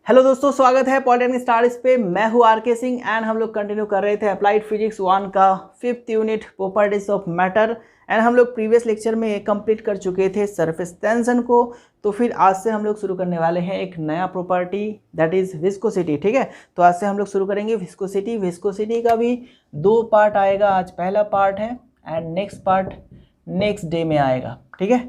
Hello दोस्तों, स्वागत है पॉलिटेक्निक स्टार्स पे। मैं हूं आर.के. सिंह एंड हम लोग कंटिन्यू कर रहे थे अप्लाइड फिजिक्स 1 का 5th unit properties of matter. And हम लोग प्रीवियस लेक्चर में कंप्लीट कर चुके थे सरफेस टेंशन को। तो फिर आज से हम लोग शुरू करने वाले हैं एक नया प्रॉपर्टी, दैट इज विस्कोसिटी। ठीक है, तो आज से हम लोग शुरू करेंगे विस्कोसिटी। विस्कोसिटी का भी 2 पार्ट आएगा। आज पहला पार्ट है and next part next day में आएगा। ठीक है,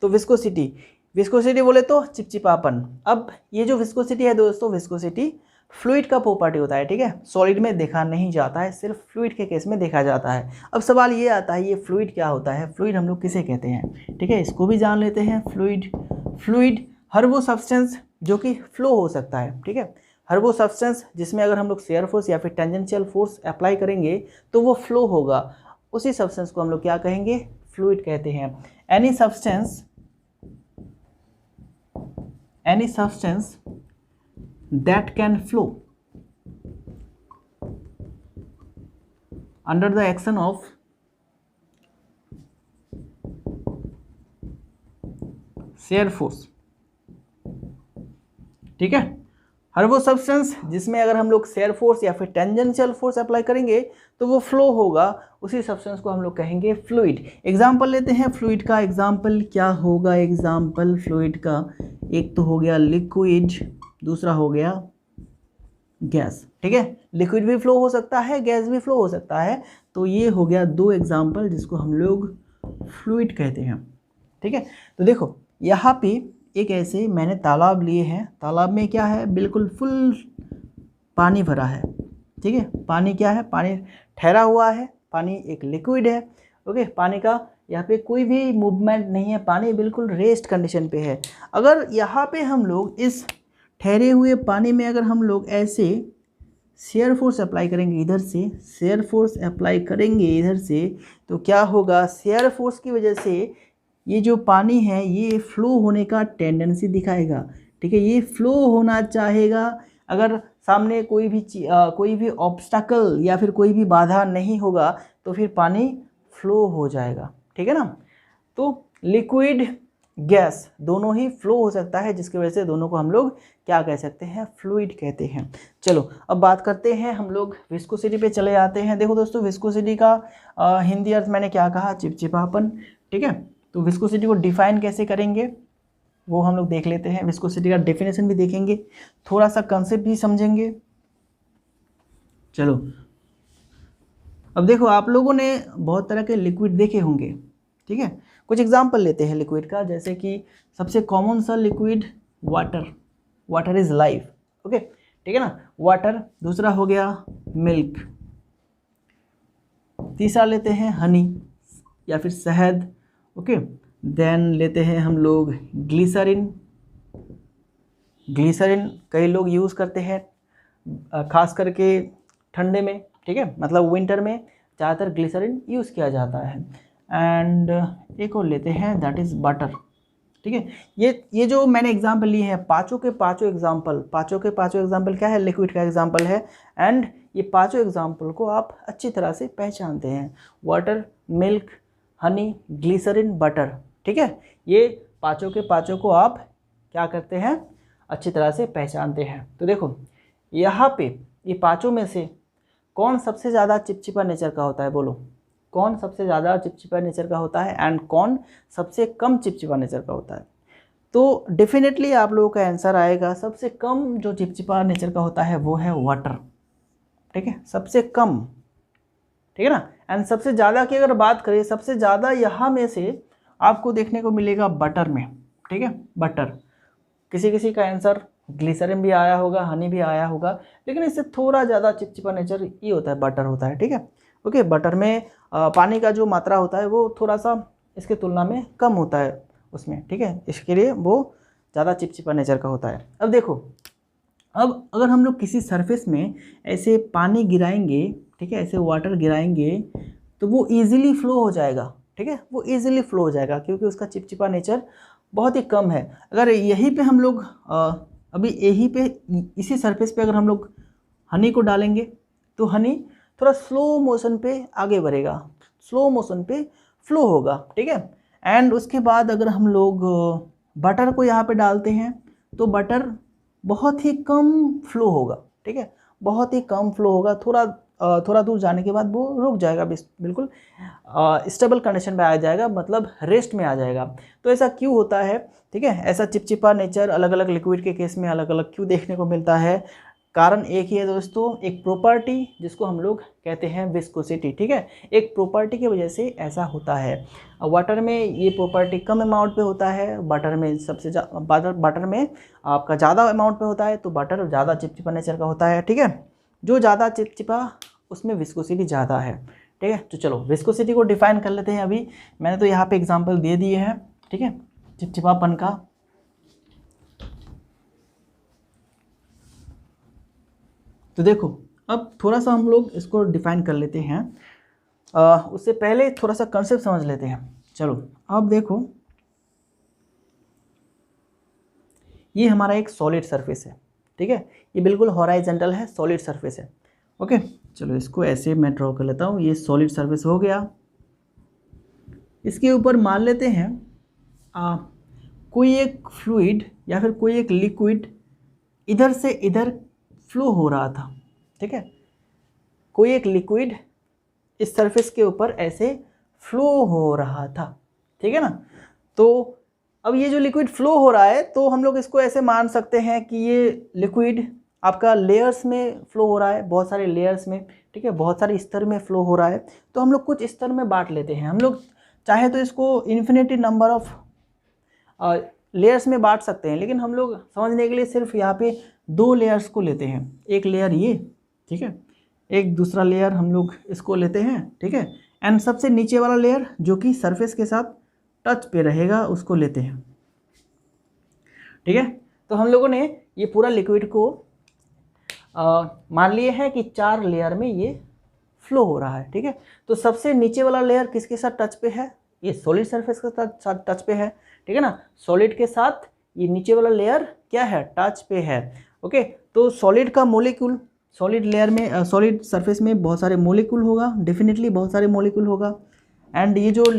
तो विस्कोसिटी बोले तो चिपचिपापन। अब ये जो विस्कोसिटी है दोस्तों, विस्कोसिटी फ्लूइड का प्रॉपर्टी होता है। ठीक है, सॉलिड में देखा नहीं जाता है, सिर्फ फ्लूइड के केस में देखा जाता है। अब सवाल ये आता है, ये फ्लूइड क्या होता है, फ्लूइड हम लोग किसे कहते हैं। ठीक है, इसको भी जान लेते हैं। फ्लूइड हर वो सब्सटेंस जो कि फ्लो हो सकता है। ठीक है, हर वो सब्सटेंस जिसमें अगर हम लोग शेयर फोर्स या फिर टेंजेंशियल फोर्स अप्लाई करेंगे तो वो फ्लो होगा, उसी सब्सटेंस को हम लोग क्या कहेंगे, फ्लूइड कहते हैं। any substance that can flow under the action of shear force। ठीक है, हर वो सब्सटेंस जिसमें अगर हम लोग शेयर फोर्स या फिर टेंजेंशियल फोर्स अप्लाई करेंगे तो वो फ्लो होगा, उसी सब्सटेंस को हम लोग कहेंगे फ्लूइड। एग्जाम्पल लेते हैं फ्लूइड का। एग्जाम्पल क्या होगा, एग्जाम्पल फ्लूइड का एक तो हो गया लिक्विड, दूसरा हो गया गैस। ठीक है, लिक्विड भी फ्लो हो सकता है, गैस भी फ्लो हो सकता है। तो ये हो गया 2 एग्जाम्पल जिसको हम लोग फ्लूइड कहते हैं। ठीक है, तो देखो यहाँ पे एक ऐसे मैंने तालाब लिए हैं। तालाब में क्या है, बिल्कुल फुल पानी भरा है। ठीक है, पानी क्या है, पानी ठहरा हुआ है, पानी एक लिक्विड है। ओके, पानी का यहाँ पे कोई भी मूवमेंट नहीं है, पानी बिल्कुल रेस्ट कंडीशन पे है। अगर यहाँ पे हम लोग इस ठहरे हुए पानी में अगर हम लोग ऐसे शेयर फोर्स अप्लाई करेंगे, इधर से शेयर फोर्स अप्लाई करेंगे इधर से, तो क्या होगा, शेयर फोर्स की वजह से ये जो पानी है ये फ्लो होने का टेंडेंसी दिखाएगा। ठीक है, ये फ्लो होना चाहेगा। अगर सामने कोई भी ऑब्स्टैकल या फिर कोई भी बाधा नहीं होगा तो फिर पानी फ्लो हो जाएगा। ठीक है ना, तो लिक्विड गैस दोनों ही फ्लो हो सकता है, जिसकी वजह से दोनों को हम लोग क्या कह सकते हैं, फ्लूइड कहते हैं। चलो अब बात करते हैं, हम लोग विस्कोसिटी पे चले आते हैं। देखो दोस्तों, विस्कोसिटी का हिंदी अर्थ मैंने क्या कहा, चिपचिपापन। ठीक है, तो विस्कोसिटी को डिफाइन कैसे करेंगे वो हम लोग देख लेते हैं। विस्कोसिटी का डेफिनेशन भी देखेंगे, थोड़ा सा कंसेप्ट भी समझेंगे। चलो अब देखो, आप लोगों ने बहुत तरह के लिक्विड देखे होंगे। ठीक है, कुछ एग्जांपल लेते हैं लिक्विड का, जैसे कि सबसे कॉमन सा liquid water is life. Okay, ठीक है ना, वाटर। दूसरा हो गया मिल्क। तीसरा लेते हैं हनी या फिर शहद। ओके, देन लेते हैं हम लोग ग्लिसरीन। कई लोग यूज़ करते हैं खास करके ठंडे में। ठीक है, मतलब विंटर में ज़्यादातर ग्लिसरीन यूज़ किया जाता है। एंड एक और लेते हैं, दैट इज़ बटर। ठीक है, ये जो मैंने एग्जांपल लिए हैं, पाँचों के पाँचों एग्जांपल क्या है, लिक्विड का एग्जांपल है। एंड ये पाँचों एग्जांपल को आप अच्छी तरह से पहचानते हैं, water, milk, honey, glycerin, butter. ठीक है, ये पाँचों के पाँचों को आप क्या करते हैं, अच्छी तरह से पहचानते हैं। तो देखो यहाँ पे ये पाँचों में से कौन सबसे ज़्यादा चिपचिपा नेचर का होता है, बोलो कौन सबसे ज़्यादा चिपचिपा नेचर का होता है एंड कौन सबसे कम चिपचिपा नेचर का होता है। तो डेफिनेटली आप लोगों का आंसर आएगा, सबसे कम जो चिपचिपा नेचर का होता है वो है वाटर। ठीक है, सबसे कम। ठीक है ना, एंड सबसे ज़्यादा की अगर बात करें, सबसे ज़्यादा यहाँ में से आपको देखने को मिलेगा बटर में। ठीक है, बटर। किसी का आंसर ग्लिसरीन भी आया होगा, हनी भी आया होगा, लेकिन इससे थोड़ा ज़्यादा चिपचिपा नेचर ये होता है, बटर होता है। ठीक है, ओके, बटर में पानी का जो मात्रा होता है वो थोड़ा सा इसके तुलना में कम होता है उसमें। ठीक है, इसके लिए वो ज़्यादा चिपचिपा नेचर का होता है। अब देखो, अब अगर हम लोग किसी सरफेस में ऐसे पानी गिराएंगे, ठीक है, ऐसे वाटर गिराएंगे, तो वो ईजिली फ्लो हो जाएगा। ठीक है, वो ईजिली फ्लो हो जाएगा क्योंकि उसका चिपचिपा नेचर बहुत ही कम है। अगर यहीं पे हम लोग अभी यहीं पे इसी सरफेस पे अगर हम लोग हनी को डालेंगे तो हनी थोड़ा स्लो मोशन पे आगे बढ़ेगा, स्लो मोशन पे फ्लो होगा। ठीक है, एंड उसके बाद अगर हम लोग बटर को यहाँ पे डालते हैं तो बटर बहुत ही कम फ्लो होगा, ठीक है, बहुत ही कम फ्लो होगा, थोड़ा दूर जाने के बाद वो रुक जाएगा, बिल्कुल स्टेबल कंडीशन पे आ जाएगा, मतलब रेस्ट में आ जाएगा। तो ऐसा क्यों होता है, ठीक है, ऐसा चिपचिपा नेचर अलग अलग लिक्विड के केस में अलग अलग क्यों देखने को मिलता है? कारण एक ही है दोस्तों, एक प्रॉपर्टी जिसको हम लोग कहते हैं विस्कोसिटी, ठीक है, एक प्रॉपर्टी की वजह से ऐसा होता है। वाटर में ये प्रॉपर्टी कम अमाउंट पे होता है, वाटर में वाटर में आपका ज़्यादा अमाउंट पे होता है, तो वाटर ज़्यादा चिपचिपा नेचर का होता है, ठीक है, जो ज़्यादा चिपचिपा उसमें विस्कोसिटी ज़्यादा है, ठीक है। तो चलो विस्कोसिटी को डिफाइन कर लेते हैं। अभी मैंने तो यहाँ पे एग्जांपल दे दिए हैं, ठीक है, चिपचिपापन का। तो देखो अब थोड़ा सा हम लोग इसको डिफाइन कर लेते हैं, उससे पहले थोड़ा सा कंसेप्ट समझ लेते हैं। चलो अब देखो, ये हमारा एक सॉलिड सरफेस है, ठीक है, ये बिल्कुल हॉराइजेंटल है, सॉलिड सरफेस है, ओके। चलो इसको ऐसे मैं ड्रॉ कर लेता हूँ, ये सॉलिड सरफेस हो गया। इसके ऊपर मान लेते हैं कोई एक फ्लूइड या फिर कोई एक लिक्विड इधर से इधर फ्लो हो रहा था, ठीक है, कोई एक लिक्विड इस सरफेस के ऊपर ऐसे फ्लो हो रहा था, ठीक है ना। तो अब ये जो लिक्विड फ्लो हो रहा है, तो हम लोग इसको ऐसे मान सकते हैं कि ये लिक्विड आपका लेयर्स में फ्लो हो रहा है, बहुत सारे लेयर्स में, ठीक है, बहुत सारे स्तर में फ्लो हो रहा है। तो हम लोग कुछ स्तर में बांट लेते हैं, हम लोग चाहे तो इसको इन्फिनिटी नंबर ऑफ लेयर्स में बांट सकते हैं, लेकिन हम लोग समझने के लिए सिर्फ यहाँ पे 2 लेयर्स को लेते हैं, एक लेयर ये, ठीक है, एक दूसरा लेयर हम लोग इसको लेते हैं, ठीक है, एंड सबसे नीचे वाला लेयर जो कि सरफेस के साथ टच पे रहेगा उसको लेते हैं, ठीक है। तो हम लोगों ने ये पूरा लिक्विड को मान लिए हैं कि 4 लेयर में ये फ्लो हो रहा है, ठीक है। तो सबसे नीचे वाला लेयर किसके साथ टच पे है? ये सॉलिड सरफेस के साथ टच पे है, ठीक है ना। सॉलिड के साथ ये नीचे वाला लेयर क्या है? टच पे है, ओके। तो सॉलिड का मोलिक्यूल, सॉलिड लेयर में सॉलिड सरफेस में बहुत सारे मोलिक्यूल होगा, डेफिनेटली बहुत सारे मोलिक्यूल होगा। एंड ये जो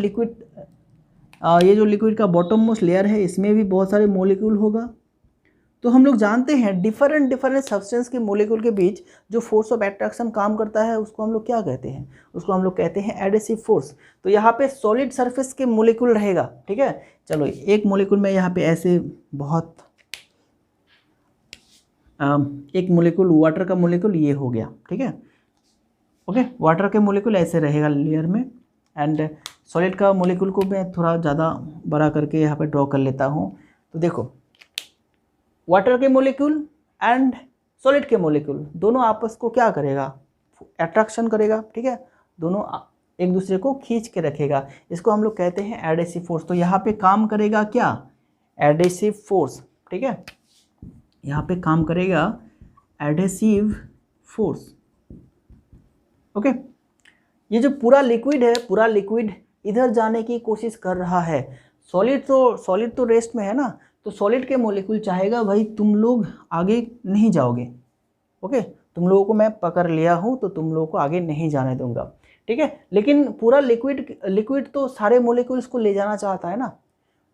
लिक्विड का बॉटम मोस्ट लेयर है, इसमें भी बहुत सारे मोलिक्यूल होगा। तो हम लोग जानते हैं डिफरेंट सब्सटेंस के मोलिक्यूल के बीच जो फोर्स ऑफ अट्रैक्शन काम करता है, उसको हम लोग क्या कहते हैं? उसको हम लोग कहते हैं एडेसिव फोर्स। तो यहाँ पे सॉलिड सरफेस के मोलिक्यूल रहेगा, ठीक है। चलो एक मोलिक्यूल में यहाँ पे ऐसे बहुत एक मोलिक्यूल, वाटर का मोलिक्यूल ये हो गया, ठीक है, ओके। वाटर के मोलिक्यूल ऐसे रहेगा लेयर में, एंड सॉलिड का मोलिक्यूल को मैं थोड़ा ज़्यादा बड़ा करके यहाँ पे ड्रॉ कर लेता हूँ। तो देखो वाटर के मोलिक्यूल एंड सॉलिड के मोलिक्यूल दोनों आपस को क्या करेगा? अट्रैक्शन करेगा, ठीक है, दोनों एक दूसरे को खींच के रखेगा। इसको हम लोग कहते हैं एडेसिव फोर्स। तो यहाँ पे काम करेगा क्या? एडेसिव फोर्स, ठीक है, यहाँ पे काम करेगा एडेसिव फोर्स, ओके। ये जो पूरा लिक्विड है, पूरा लिक्विड इधर जाने की कोशिश कर रहा है। सॉलिड तो रेस्ट में है ना, तो सॉलिड के मोलिक्यूल चाहेगा भाई तुम लोग आगे नहीं जाओगे, ओके, तुम लोगों को मैं पकड़ लिया हूँ तो तुम लोगों को आगे नहीं जाने दूंगा, ठीक है। लेकिन पूरा लिक्विड तो सारे मोलिक्यूल्स को ले जाना चाहता है ना,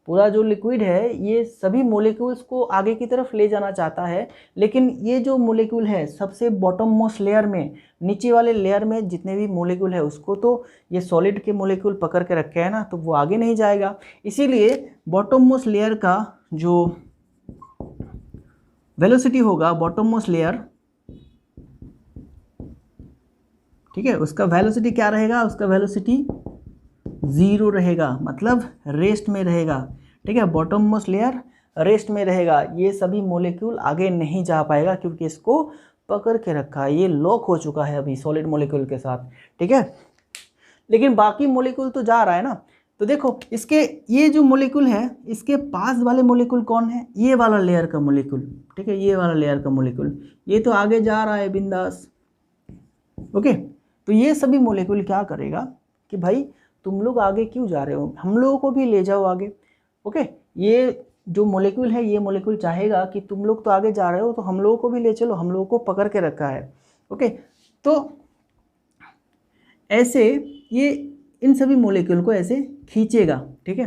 पूरा जो लिक्विड है ये सभी मोलिक्यूल्स को आगे की तरफ ले जाना चाहता है। लेकिन ये जो मोलिक्यूल है सबसे बॉटम मोस्ट लेयर में, नीचे वाले लेयर में जितने भी मोलिक्यूल है उसको तो ये सॉलिड के मोलिक्यूल पकड़ के रखे हैं ना, तो वो आगे नहीं जाएगा। इसीलिए बॉटम मोस्ट लेयर का जो वेलोसिटी होगा, बॉटम मोस्ट लेयर, ठीक है, उसका वेलोसिटी क्या रहेगा? उसका वेलोसिटी 0 रहेगा, मतलब रेस्ट में रहेगा, ठीक है। बॉटम मोस्ट लेयर रेस्ट में रहेगा, ये सभी मोलिक्यूल आगे नहीं जा पाएगा क्योंकि इसको पकड़ के रखा है, ये लॉक हो चुका है अभी सॉलिड मोलिक्यूल के साथ, ठीक है। लेकिन बाकी मोलिक्यूल तो जा रहा है ना। तो देखो इसके ये जो मोलिक्यूल है, इसके पास वाले मोलिक्यूल कौन है? ये वाला लेयर का मोलिक्यूल, ठीक है, ये वाला लेयर का मोलिक्यूल, ये तो आगे जा रहा है बिंदास, ओके। तो ये सभी मोलिक्यूल क्या करेगा कि भाई तुम लोग आगे क्यों जा रहे हो, हम लोगों को भी ले जाओ आगे, ओके। ये जो मोलिक्यूल है, ये मोलिक्यूल चाहेगा कि तुम लोग तो आगे जा रहे हो तो हम लोगों को भी ले चलो, हम लोगों को पकड़ के रखा है, ओके। तो ऐसे ये इन सभी मोलिक्यूल को ऐसे खींचेगा, ठीक है।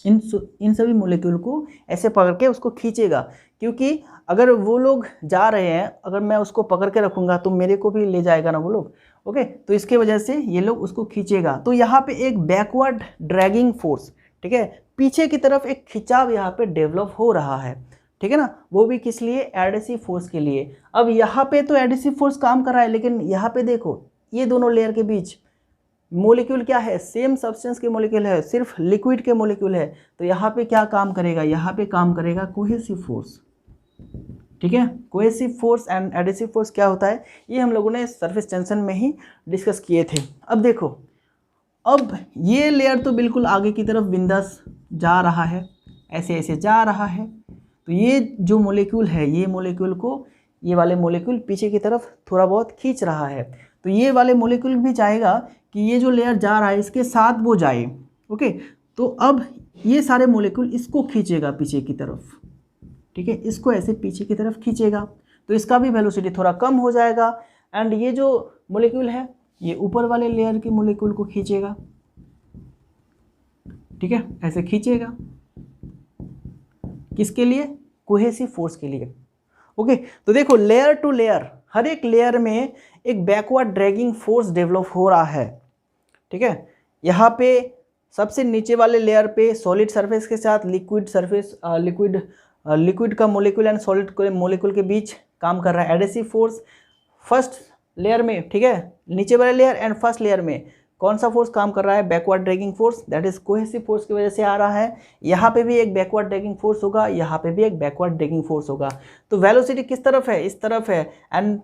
इन सभी मॉलिक्यूल को ऐसे पकड़ के उसको खींचेगा, क्योंकि अगर वो लोग जा रहे हैं, अगर मैं उसको पकड़ के रखूँगा तो मेरे को भी ले जाएगा ना वो लोग। ओके, तो इसके वजह से ये लोग उसको खींचेगा। तो यहाँ पे एक बैकवर्ड ड्रैगिंग फोर्स, ठीक है, पीछे की तरफ एक खिंचाव यहाँ पे डेवलप हो रहा है, ठीक है ना, वो भी किस लिए, एडहेसिव फोर्स के लिए। अब यहाँ पे तो एडहेसिव फोर्स काम कर रहा है, लेकिन यहाँ पे देखो ये दोनों लेयर के बीच मॉलिक्यूल क्या है, सेम सब्सटेंस के मॉलिक्यूल है, सिर्फ लिक्विड के मॉलिक्यूल है, तो यहाँ पे क्या काम करेगा, यहाँ पे काम करेगा कोहेसिव फोर्स, ठीक है। Cohesive force and adhesive force क्या होता है, ये हम लोगों ने सरफेस टेंशन में ही डिस्कस किए थे। अब देखो, अब ये लेयर तो बिल्कुल आगे की तरफ बिंदास जा रहा है, ऐसे ऐसे जा रहा है, तो ये जो मॉलिक्यूल है, ये मॉलिक्यूल को ये वाले मॉलिक्यूल पीछे की तरफ थोड़ा बहुत खींच रहा है, तो ये वाले मॉलिक्यूल भी चाहेगा कि ये जो लेयर जा रहा है इसके साथ वो जाए। ओके, तो अब ये सारे मॉलिक्यूल इसको खींचेगा पीछे की तरफ, ठीक है, इसको ऐसे पीछे की तरफ खींचेगा, तो इसका भी वेलोसिटी थोड़ा कम हो जाएगा। एंड ये जो मॉलिक्यूल है ये ऊपर वाले लेयर के मॉलिक्यूल को खींचेगा, ठीक है, ऐसे खींचेगा, किसके लिए, कोहेसिव फोर्स के लिए। ओके, तो देखो लेयर टू लेयर, हर एक लेयर में एक बैकवर्ड ड्रैगिंग फोर्स डेवलप हो रहा है, ठीक है। यहाँ पे सबसे नीचे वाले लेयर पे सॉलिड सरफेस के साथ लिक्विड सरफेस, लिक्विड का मॉलिक्यूल एंड सॉलिड मॉलिक्यूल के बीच काम कर रहा है एडहेसिव फोर्स। फर्स्ट लेयर में, ठीक है, नीचे वाले लेयर एंड फर्स्ट लेयर में कौन सा फोर्स काम कर रहा है, backward dragging force, that is cohesive force की वजह से आ रहा है। यहाँ पे भी एक बैकवर्ड ड्रैगिंग फोर्स होगा, यहाँ पे भी एक बैकवर्ड ड्रैगिंग फोर्स होगा। तो वेलोसिटी किस तरफ है, इस तरफ है, एंड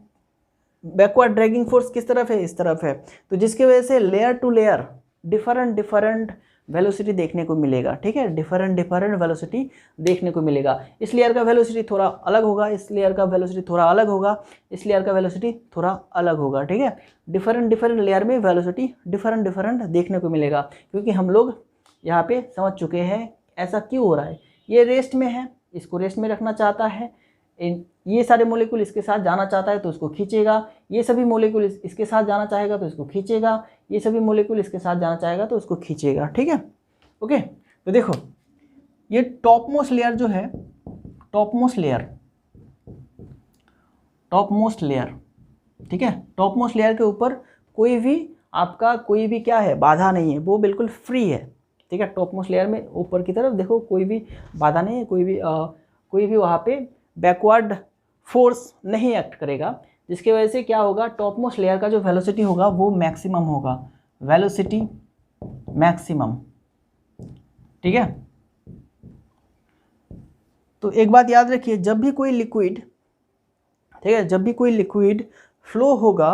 बैकवर्ड ड्रैगिंग फोर्स किस तरफ है, इस तरफ है। तो जिसकी वजह से layer to layer different velocity देखने को मिलेगा, ठीक है, डिफरेंट वेलोसिटी देखने को मिलेगा। इस लेयर का वेलोसिटी थोड़ा अलग होगा, इस लेयर का वेलोसिटी थोड़ा अलग होगा, इस लेयर का वेलोसिटी थोड़ा अलग होगा, ठीक है। डिफरेंट लेयर में वेलोसिटी डिफरेंट देखने को मिलेगा, क्योंकि हम लोग यहाँ पे समझ चुके हैं ऐसा क्यों हो रहा है। ये रेस्ट में है, इसको रेस्ट में रखना चाहता है, ये सारे मॉलिक्यूल इसके साथ जाना चाहता है तो उसको खींचेगा, ये सभी मॉलिक्यूल इसके साथ जाना चाहेगा तो इसको खींचेगा, ये सभी मॉलिक्यूल इसके साथ जाना चाहेगा तो उसको खींचेगा, ठीक है। ओके, तो देखो ये टॉपमोस्ट लेयर जो है, टॉपमोस्ट लेयर, ठीक है, टॉपमोस्ट लेयर के ऊपर कोई भी क्या है, बाधा नहीं है, वो बिल्कुल फ्री है, ठीक है। टॉपमोस्ट लेयर में ऊपर की तरफ देखो कोई भी बाधा नहीं है, कोई भी वहाँ पे बैकवर्ड फोर्स नहीं एक्ट करेगा, जिसकी वजह से क्या होगा, टॉपमोस्ट लेयर का जो वेलोसिटी होगा वो मैक्सिमम होगा, वेलोसिटी मैक्सिमम, ठीक है। तो एक बात याद रखिए, जब भी कोई लिक्विड, ठीक है, जब भी कोई लिक्विड फ्लो होगा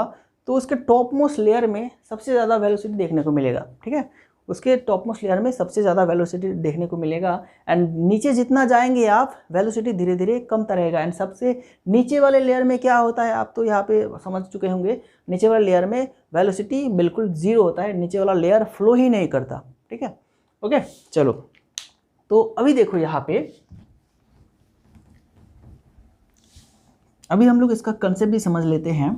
तो उसके टॉपमोस्ट लेयर में सबसे ज़्यादा वेलोसिटी देखने को मिलेगा, ठीक है, उसके टॉपमोस्ट लेयर में सबसे ज़्यादा वेलोसिटी देखने को मिलेगा। एंड नीचे जितना जाएंगे आप, वेलोसिटी धीरे धीरे कमता रहेगा। एंड सबसे नीचे वाले लेयर में क्या होता है, आप तो यहाँ पे समझ चुके होंगे, नीचे वाले लेयर में वेलोसिटी बिल्कुल ज़ीरो होता है, नीचे वाला लेयर फ्लो ही नहीं करता, ठीक है। ओके, चलो, तो अभी देखो यहाँ पे, अभी हम लोग इसका कंसेप्ट भी समझ लेते हैं।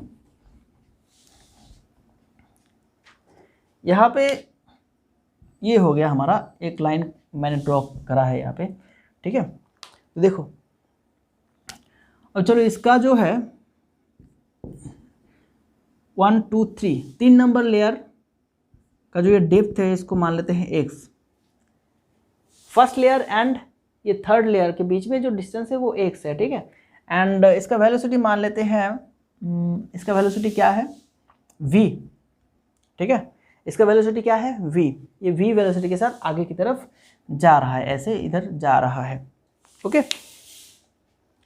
यहाँ पे ये हो गया हमारा, एक लाइन मैंने ड्रॉ करा है यहाँ पे, ठीक है। तो देखो, अब चलो इसका जो है 1 2 3 नंबर लेयर का जो ये डेप्थ है इसको मान लेते हैं x। फर्स्ट लेयर एंड ये थर्ड लेयर के बीच में जो डिस्टेंस है वो x है, ठीक है। एंड इसका वेलोसिटी मान लेते हैं, इसका वेलोसिटी क्या है, v, ठीक है, इसका वेलोसिटी क्या है, v। ये v वेलोसिटी के साथ आगे की तरफ जा रहा है, ऐसे इधर जा रहा है। ओके,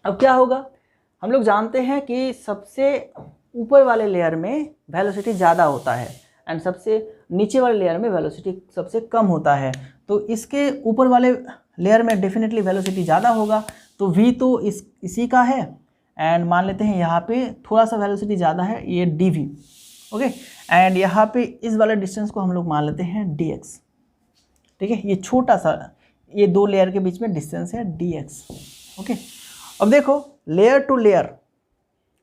अब क्या होगा, हम लोग जानते हैं कि सबसे ऊपर वाले लेयर में वेलोसिटी ज़्यादा होता है एंड सबसे नीचे वाले लेयर में वेलोसिटी सबसे कम होता है। तो इसके ऊपर वाले लेयर में डेफिनेटली वेलोसिटी ज़्यादा होगा, तो v तो इसी का है। एंड मान लेते हैं यहाँ पे थोड़ा सा वेलोसिटी ज़्यादा है, ये dv, ओके। एंड यहाँ पे इस वाले डिस्टेंस को हम लोग मान लेते हैं dx, ठीक है। ये छोटा सा, ये दो लेयर के बीच में डिस्टेंस है dx, ओके। अब देखो layer to layer,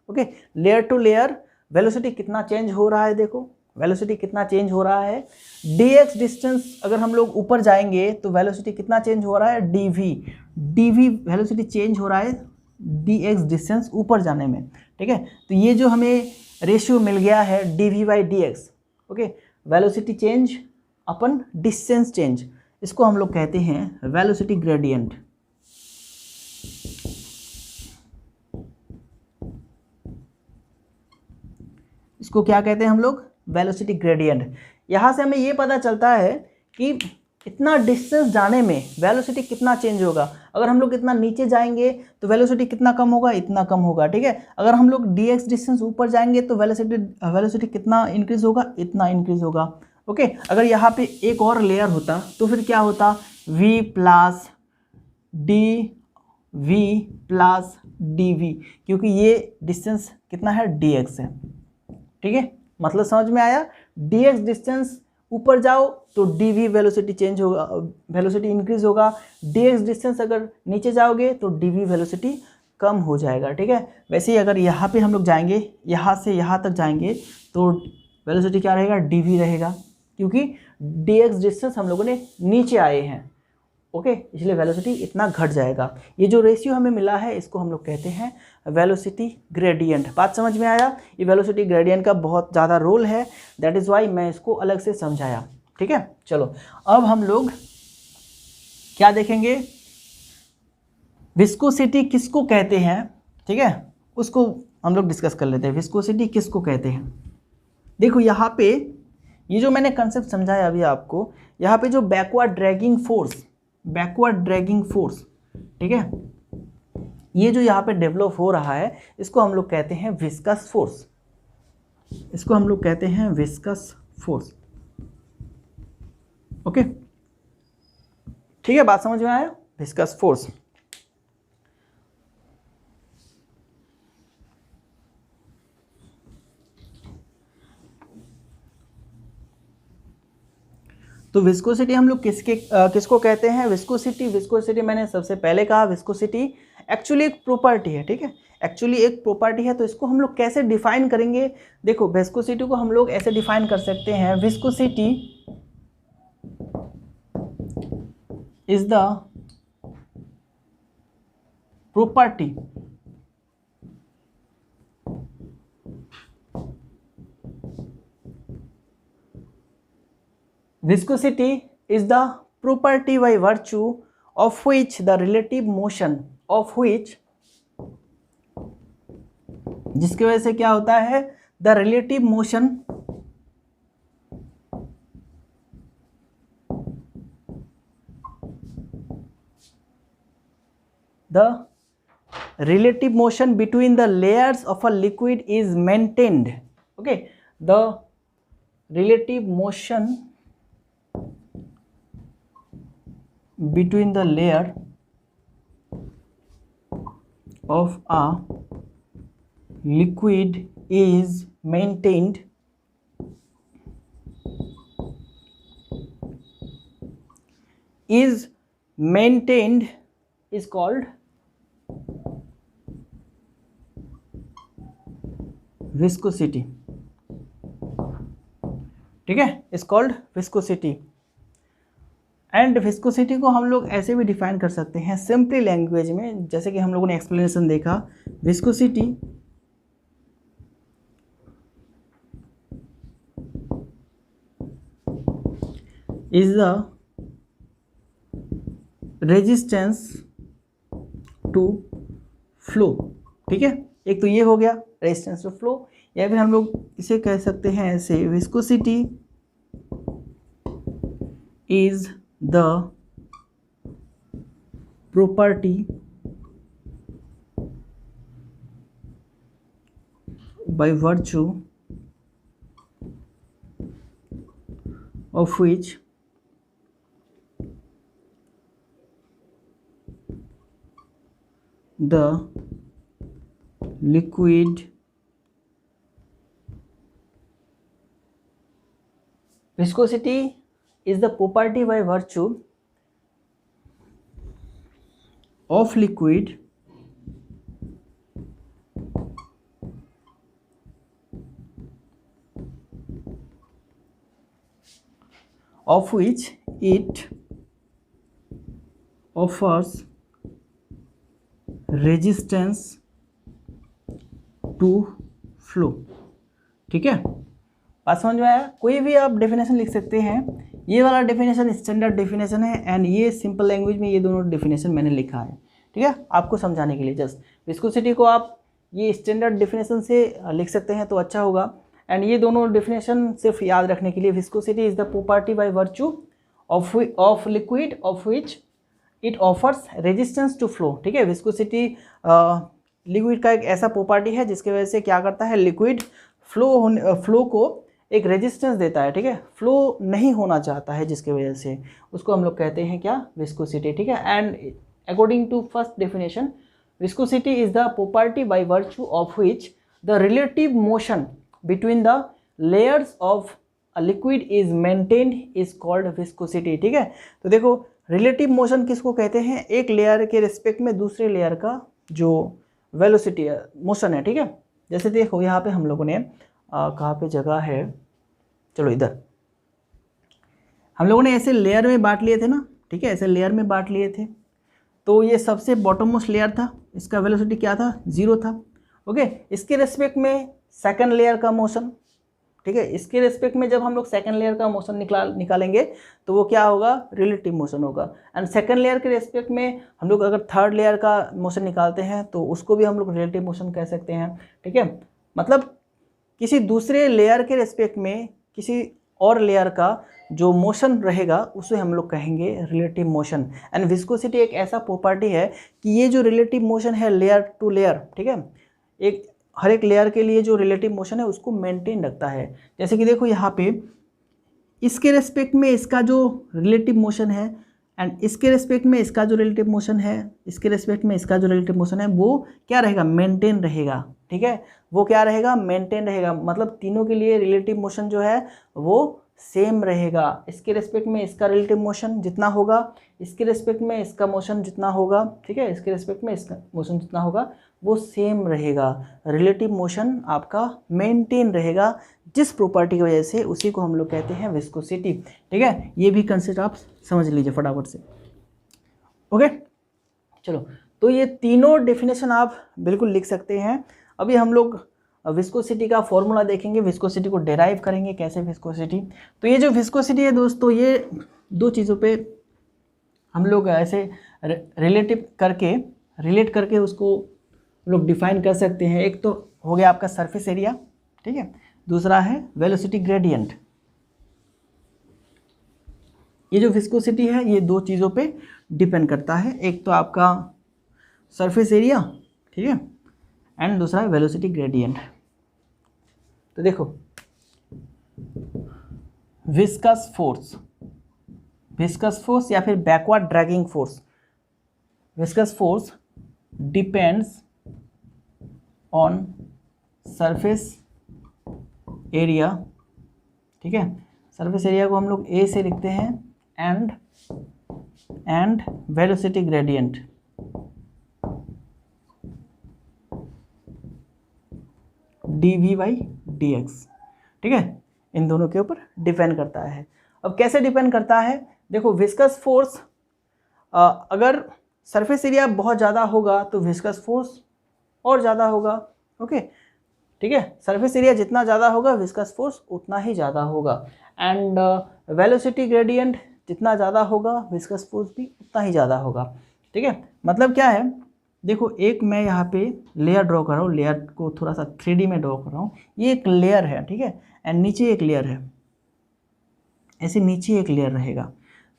okay, layer to layer velocity कितना चेंज हो रहा है, देखो वेलोसिटी कितना चेंज हो रहा है, dx डिस्टेंस अगर हम लोग ऊपर जाएंगे तो वेलोसिटी कितना चेंज हो रहा है, dv वेलोसिटी चेंज हो रहा है dx डिस्टेंस ऊपर जाने में, ठीक है। तो ये जो हमें रेशियो मिल गया है dv/dx, ओके, वेलोसिटी चेंज अपन डिस्टेंस चेंज, इसको हम लोग कहते हैं वेलोसिटी ग्रेडियंट। इसको क्या कहते हैं हम लोग, वेलोसिटी ग्रेडियंट। यहाँ से हमें ये पता चलता है कि इतना डिस्टेंस जाने में वेलोसिटी कितना चेंज होगा। अगर हम लोग इतना नीचे जाएंगे तो वेलोसिटी कितना कम होगा, इतना कम होगा, ठीक है। अगर हम लोग dx डिस्टेंस ऊपर जाएंगे तो वेलोसिटी कितना इंक्रीज होगा, इतना इंक्रीज होगा, ओके। अगर यहाँ पे एक और लेयर होता तो फिर क्या होता, v प्लस dv, क्योंकि ये डिस्टेंस कितना है, dx है, ठीक है। मतलब समझ में आया, dx डिस्टेंस ऊपर जाओ तो dv वेलोसिटी चेंज होगा, वेलोसिटी इंक्रीज होगा। dx डिस्टेंस अगर नीचे जाओगे तो dv वेलोसिटी कम हो जाएगा, ठीक है। वैसे ही अगर यहाँ पे हम लोग जाएंगे, यहाँ से यहाँ तक जाएंगे तो वेलोसिटी क्या रहेगा, dv रहेगा, क्योंकि dx डिस्टेंस हम लोगों ने नीचे आए हैं, ओके, इसलिए वेलोसिटी इतना घट जाएगा। ये जो रेशियो हमें मिला है इसको हम लोग कहते हैं वेलोसिटी ग्रेडियंट। बात समझ में आया, ये वेलोसिटी ग्रेडियंट का बहुत ज़्यादा रोल है, दैट इज़ वाई मैं इसको अलग से समझाया, ठीक है। चलो अब हम लोग क्या देखेंगे, विस्कोसिटी किसको कहते हैं, ठीक है, उसको हम लोग डिस्कस कर लेते हैं। विस्कोसिटी किसको कहते हैं, देखो यहाँ पे ये जो मैंने कंसेप्ट समझाया अभी आपको, यहाँ पे जो बैकवर्ड ड्रैगिंग फोर्स, ठीक है, ये जो यहाँ पे डेवलप हो रहा है इसको हम लोग कहते हैं विस्कस फोर्स, इसको हम लोग कहते हैं विस्कस फोर्स, ओके, ठीक है। बात समझ में आया, विस्कस फोर्स। तो विस्कोसिटी हम लोग किसको कहते हैं, विस्कोसिटी मैंने सबसे पहले कहा, विस्कोसिटी एक्चुअली एक प्रॉपर्टी है, ठीक है, एक्चुअली एक प्रॉपर्टी है। तो इसको हम लोग कैसे डिफाइन करेंगे, देखो विस्कोसिटी को हम लोग ऐसे डिफाइन कर सकते हैं, viscosity is the property viscosity is the property by virtue of which the relative motion of which, जिसकी वजह से क्या होता है, the relative motion between the layers of a liquid is maintained, okay, the relative motion between the layer of a liquid is maintained is called viscosity, ठीक है, is called viscosity. And viscosity को हम लोग ऐसे भी define कर सकते हैं सिंपली लैंग्वेज में, जैसे कि हम लोगों ने एक्सप्लेनेशन देखा, viscosity is the resistance to flow, ठीक है, एक तो ये हो गया रेजिस्टेंस टू फ्लो, या फिर हम लोग इसे कह सकते हैं ऐसे, viscosity is the property by virtue of which the liquid viscosity is the property by virtue of liquid of which it offers resistance to flow। ठीक है, बात समझ में आया? कोई भी आप डेफिनेशन लिख सकते हैं। ये वाला डेफिनेशन स्टैंडर्ड डेफिनेशन है एंड ये सिंपल लैंग्वेज में ये दोनों डेफिनेशन मैंने लिखा है। ठीक है, आपको समझाने के लिए जस्ट विस्कोसिटी को आप ये स्टैंडर्ड डेफिनेशन से लिख सकते हैं तो अच्छा होगा। एंड ये दोनों डेफिनेशन सिर्फ याद रखने के लिए, viscosity is the property by virtue of liquid of which it offers resistance to flow. ठीक है, विस्कोसिटी लिक्विड का एक ऐसा प्रॉपर्टी है जिसकी वजह से क्या करता है, लिक्विड फ्लो को एक रेजिस्टेंस देता है। ठीक है, फ्लो नहीं होना चाहता है जिसकी वजह से उसको हम लोग कहते हैं क्या, विस्कोसिटी। ठीक है, and according to first definition viscosity is the property by virtue of which the relative motion between the layers of a liquid is maintained is called viscosity। ठीक है, तो देखो रिलेटिव मोशन किसको कहते हैं, एक लेयर के रिस्पेक्ट में दूसरे लेयर का जो वेलोसिटी है, मोशन है। ठीक है, जैसे देखो यहाँ पे हम लोगों ने कहाँ पे जगह है, चलो इधर हम लोगों ने ऐसे लेयर में बांट लिए थे ना। ठीक है, ऐसे लेयर में बांट लिए थे, तो ये सबसे बॉटम मोस्ट लेयर था, इसका वेलोसिटी क्या था, 0 था। ओके, इसके रेस्पेक्ट में सेकंड लेयर का मोशन। ठीक है, इसके रेस्पेक्ट में जब हम लोग सेकंड लेयर का मोशन निकालेंगे तो वो क्या होगा, रिलेटिव मोशन होगा। एंड सेकंड लेयर के रेस्पेक्ट में हम लोग अगर थर्ड लेयर का मोशन निकालते हैं तो उसको भी हम लोग रिलेटिव मोशन कह सकते हैं। ठीक है, मतलब किसी दूसरे लेयर के रेस्पेक्ट में किसी और लेयर का जो मोशन रहेगा उसे हम लोग कहेंगे रिलेटिव मोशन। एंड विस्कोसिटी एक ऐसा प्रॉपर्टी है कि ये जो रिलेटिव मोशन है लेयर टू लेयर, ठीक है, एक हर एक लेयर के लिए जो रिलेटिव मोशन है उसको मेंटेन रखता है। जैसे कि देखो यहाँ पे इसके रेस्पेक्ट में इसका जो रिलेटिव मोशन है एंड इसके रेस्पेक्ट में इसका जो रिलेटिव मोशन है, इसके रेस्पेक्ट में इसका जो रिलेटिव मोशन है वो क्या रहेगा, मेंटेन रहेगा। ठीक है, वो क्या रहेगा, मेंटेन रहेगा। मतलब तीनों के लिए रिलेटिव मोशन जो है वो सेम रहेगा। इसके रेस्पेक्ट में इसका रिलेटिव मोशन जितना होगा, इसके रेस्पेक्ट में इसका मोशन जितना होगा, ठीक है, इसके रेस्पेक्ट में इसका मोशन जितना होगा वो सेम रहेगा। रिलेटिव मोशन आपका मेंटेन रहेगा जिस प्रॉपर्टी की वजह से, उसी को हम लोग कहते हैं विस्कोसिटी। ठीक है, ये भी कंसेप्ट आप समझ लीजिए फटाफट से। ओके, चलो, तो ये तीनों डेफिनेशन आप बिल्कुल लिख सकते हैं। अभी हम लोग विस्कोसिटी का फॉर्मूला देखेंगे, विस्कोसिटी को डेराइव करेंगे कैसे विस्कोसिटी। तो ये जो विस्कोसिटी है दोस्तों, ये दो चीज़ों पे हम लोग ऐसे रिलेट करके उसको लोग डिफाइन कर सकते हैं। एक तो हो गया आपका सरफेस एरिया, ठीक है, दूसरा है वेलोसिटी ग्रेडियंट। ये जो विस्कोसिटी है ये दो चीज़ों पे डिपेंड करता है, एक तो आपका सरफेस एरिया, ठीक है, एंड दूसरा है वेलोसिटी ग्रेडियंट। तो देखो विस्कस फोर्स या फिर backward dragging force, viscous force depends on surface area. ठीक है, सरफेस एरिया को हम लोग ए से लिखते हैं एंड वेलोसिटी ग्रेडियंट। dv/dx। ठीक है, इन दोनों के ऊपर डिपेंड करता है। अब कैसे डिपेंड करता है, देखो विस्कस फोर्स अगर सरफेस एरिया बहुत ज़्यादा होगा तो विस्कस फोर्स और ज़्यादा होगा। ओके, ठीक है, सरफेस एरिया जितना ज़्यादा होगा विस्कस फोर्स उतना ही ज़्यादा होगा। एंड वेलोसिटी ग्रेडियंट जितना ज़्यादा होगा विस्कस फोर्स भी उतना ही ज़्यादा होगा। ठीक है, मतलब क्या है, देखो एक मैं यहाँ पे लेयर ड्रॉ कर रहा हूँ, लेयर को थोड़ा सा 3D में ड्रॉ कर रहा हूँ। ये एक लेयर है, ठीक है, एंड नीचे एक लेयर है, ऐसे नीचे एक लेयर रहेगा।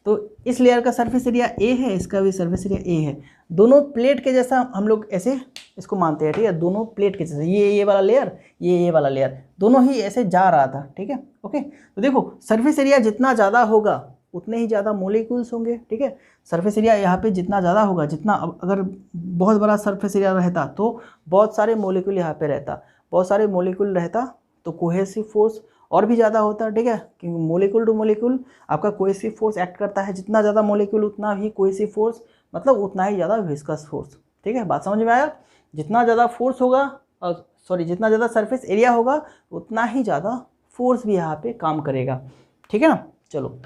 तो इस लेयर का सरफेस एरिया ए है, इसका भी सरफेस एरिया ए है। दोनों प्लेट के जैसा हम लोग ऐसे इसको मानते हैं। ठीक है, दोनों प्लेट के जैसा, ये वाला लेयर, ये वाला लेयर, दोनों ही ऐसे जा रहा था। ठीक है, ओके, तो देखो सरफेस एरिया जितना ज़्यादा होगा उतने ही ज़्यादा मोलिक्यूल्स होंगे। ठीक है, सरफेस एरिया यहाँ पे जितना ज़्यादा होगा, जितना अगर बहुत बड़ा सरफेस एरिया रहता तो बहुत सारे मोलिक्यूल यहाँ पे रहता, बहुत सारे मोलिक्यूल रहता तो कोहेसिव फोर्स और भी ज़्यादा होता। ठीक है, क्योंकि मोलिक्यूल टू मोलिक्यूल आपका कोहेसिव फोर्स एक्ट करता है, जितना ज़्यादा मोलिक्यूल उतना ही कोहेसिव फोर्स, मतलब उतना ही ज़्यादा विस्कस फोर्स। ठीक है, बात समझ में आया? जितना ज़्यादा फोर्स होगा, जितना ज़्यादा सरफेस एरिया होगा उतना ही ज़्यादा फोर्स भी यहाँ पे काम करेगा। ठीक है ना, चलो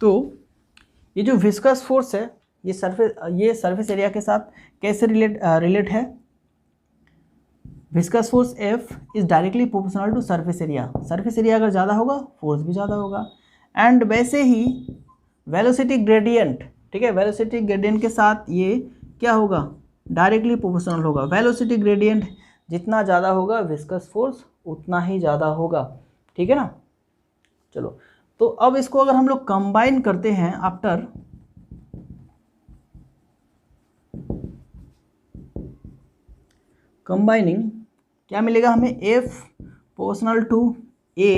तो ये जो विस्कस फोर्स है ये सरफेस एरिया के साथ कैसे रिलेट है। Viscous force F is directly proportional to surface area. Surface area अगर ज़्यादा होगा फोर्स भी ज़्यादा होगा। एंड वैसे ही वेलोसिटी ग्रेडियंट, ठीक है, वेलोसिटी ग्रेडियंट के साथ ये क्या होगा, डायरेक्टली प्रोपोर्शनल होगा। वेलोसिटी ग्रेडियंट जितना ज़्यादा होगा विस्कस फोर्स उतना ही ज़्यादा होगा, ठीक है ना। चलो, तो अब इसको अगर हम लोग कंबाइन करते हैं आफ्टर कंबाइनिंग, क्या मिलेगा हमें, F proportional to A